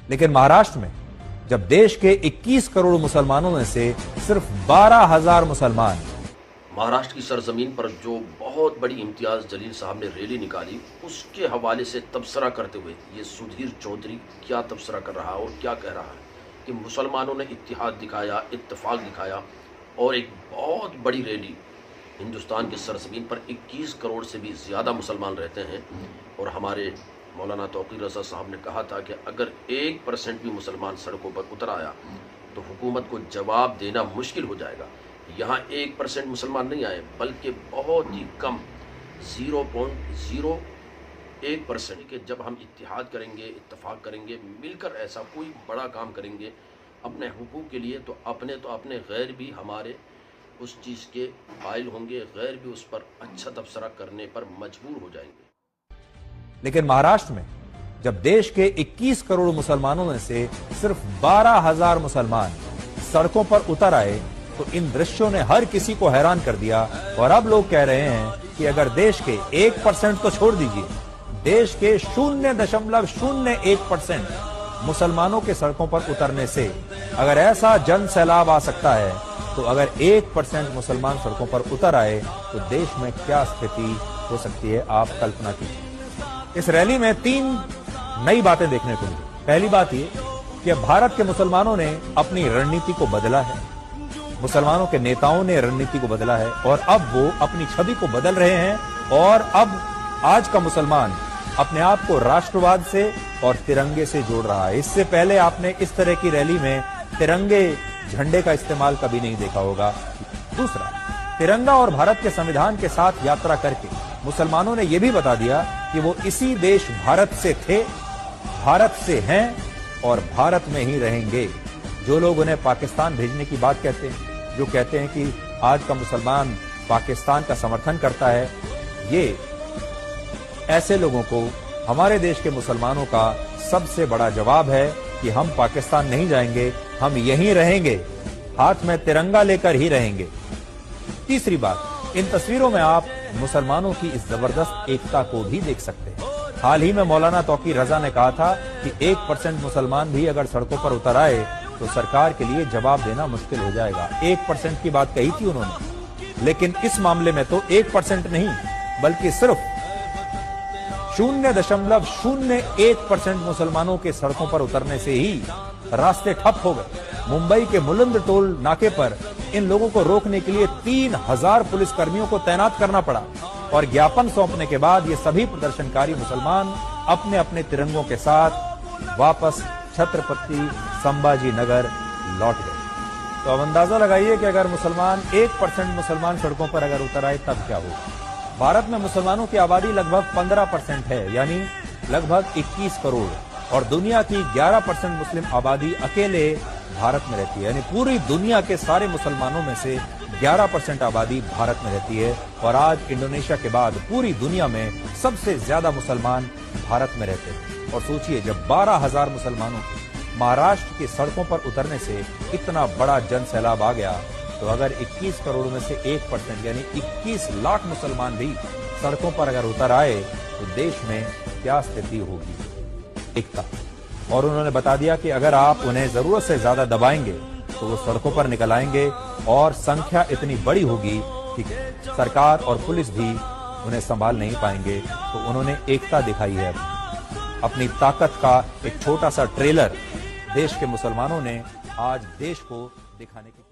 लेकिन महाराष्ट्र में जब देश के 21 करोड़ मुसलमानों में से सिर्फ 12,000 मुसलमान, महाराष्ट्र की सरजमीन पर जो बहुत बड़ी इम्तियाज जलील साहब ने रैली निकाली, उसके हवाले से तबसरा करते हुए ये सुधीर चौधरी क्या तबसरा कर रहा है और क्या कह रहा है कि मुसलमानों ने इत्तिहाद दिखाया, इत्तेफाक दिखाया और एक बहुत बड़ी रैली। हिंदुस्तान की सरजमीन पर 21 करोड़ से भी ज़्यादा मुसलमान रहते हैं और हमारे मौलाना तौक़ीर रज़ा साहब ने कहा था कि अगर 1% भी मुसलमान सड़कों पर उतर आया तो हुकूमत को जवाब देना मुश्किल हो जाएगा। यहाँ 1% मुसलमान नहीं आए, बल्कि बहुत ही कम 0.01% के जब हम इत्तिहाद करेंगे, इत्तफाक करेंगे, मिलकर ऐसा कोई बड़ा काम करेंगे अपने हुकूक के लिए, तो अपने गैर भी हमारे उस चीज़ के कायल होंगे, गैर भी उस पर अच्छा तबसरा करने पर मजबूर हो जाएंगे। लेकिन महाराष्ट्र में जब देश के 21 करोड़ मुसलमानों में से सिर्फ 12,000 मुसलमान सड़कों पर उतर आए तो इन दृश्यों ने हर किसी को हैरान कर दिया। और अब लोग कह रहे हैं कि अगर देश के 1% तो छोड़ दीजिए, देश के 0.01% मुसलमानों के सड़कों पर उतरने से अगर ऐसा जन सैलाब आ सकता है, तो अगर 1% मुसलमान सड़कों पर उतर आए तो देश में क्या स्थिति हो सकती है, आप कल्पना कीजिए। इस रैली में 3 नई बातें देखने को मिली। पहली बात ये कि भारत के मुसलमानों ने अपनी रणनीति को बदला है, मुसलमानों के नेताओं ने रणनीति को बदला है और अब वो अपनी छवि को बदल रहे हैं। और अब आज का मुसलमान अपने आप को राष्ट्रवाद से और तिरंगे से जोड़ रहा है। इससे पहले आपने इस तरह की रैली में तिरंगे झंडे का इस्तेमाल कभी नहीं देखा होगा। दूसरा, तिरंगा और भारत के संविधान के साथ यात्रा करके मुसलमानों ने यह भी बता दिया कि वो इसी देश भारत से थे, भारत से हैं और भारत में ही रहेंगे। जो लोग उन्हें पाकिस्तान भेजने की बात कहते हैं, जो कहते हैं कि आज का मुसलमान पाकिस्तान का समर्थन करता है, ये ऐसे लोगों को हमारे देश के मुसलमानों का सबसे बड़ा जवाब है कि हम पाकिस्तान नहीं जाएंगे, हम यहीं रहेंगे, हाथ में तिरंगा लेकर ही रहेंगे। तीसरी बात, इन तस्वीरों में आप मुसलमानों की इस जबरदस्त एकता को भी देख सकते हैं। हाल ही में मौलाना तौक़ीर रज़ा ने कहा था कि 1% मुसलमान भी अगर सड़कों पर उतर आए तो सरकार के लिए जवाब देना मुश्किल हो जाएगा। 1% की बात कही थी उन्होंने, लेकिन इस मामले में तो 1% नहीं बल्कि सिर्फ 0.01% मुसलमानों के सड़कों पर उतरने से ही रास्ते ठप हो गए। मुंबई के मुलंद टोल नाके पर इन लोगों को रोकने के लिए 3,000 पुलिस कर्मियों को तैनात करना पड़ा और ज्ञापन सौंपने के बाद ये सभी प्रदर्शनकारी मुसलमान अपने अपने तिरंगों के साथ वापस छत्रपति संभाजी नगर लौट गए। तो अब अंदाजा लगाइए कि अगर 1% मुसलमान सड़कों पर अगर उतर आए तब क्या होगा। भारत में मुसलमानों की आबादी लगभग 15% है, यानी लगभग 21 करोड़, और दुनिया की 11% मुस्लिम आबादी अकेले भारत में रहती है। यानी पूरी दुनिया के सारे मुसलमानों में से 11% आबादी भारत में रहती है। और आज इंडोनेशिया के बाद पूरी दुनिया में सबसे ज्यादा मुसलमान भारत में रहते हैं। और सोचिए, जब 12,000 मुसलमानों को महाराष्ट्र की सड़कों पर उतरने से इतना बड़ा जन सैलाब आ गया, तो अगर 21 करोड़ में से 1% यानी 21 लाख मुसलमान भी सड़कों पर अगर उतर आए तो देश में क्या स्थिति होगी, एकता। और उन्होंने बता दिया कि अगर आप उन्हें जरूरत से ज्यादा दबाएंगे तो वो सड़कों पर निकल आएंगे और संख्या इतनी बड़ी होगी कि सरकार और पुलिस भी उन्हें संभाल नहीं पाएंगे। तो उन्होंने एकता दिखाई है, अपनी ताकत का एक छोटा सा ट्रेलर देश के मुसलमानों ने आज देश को दिखाने की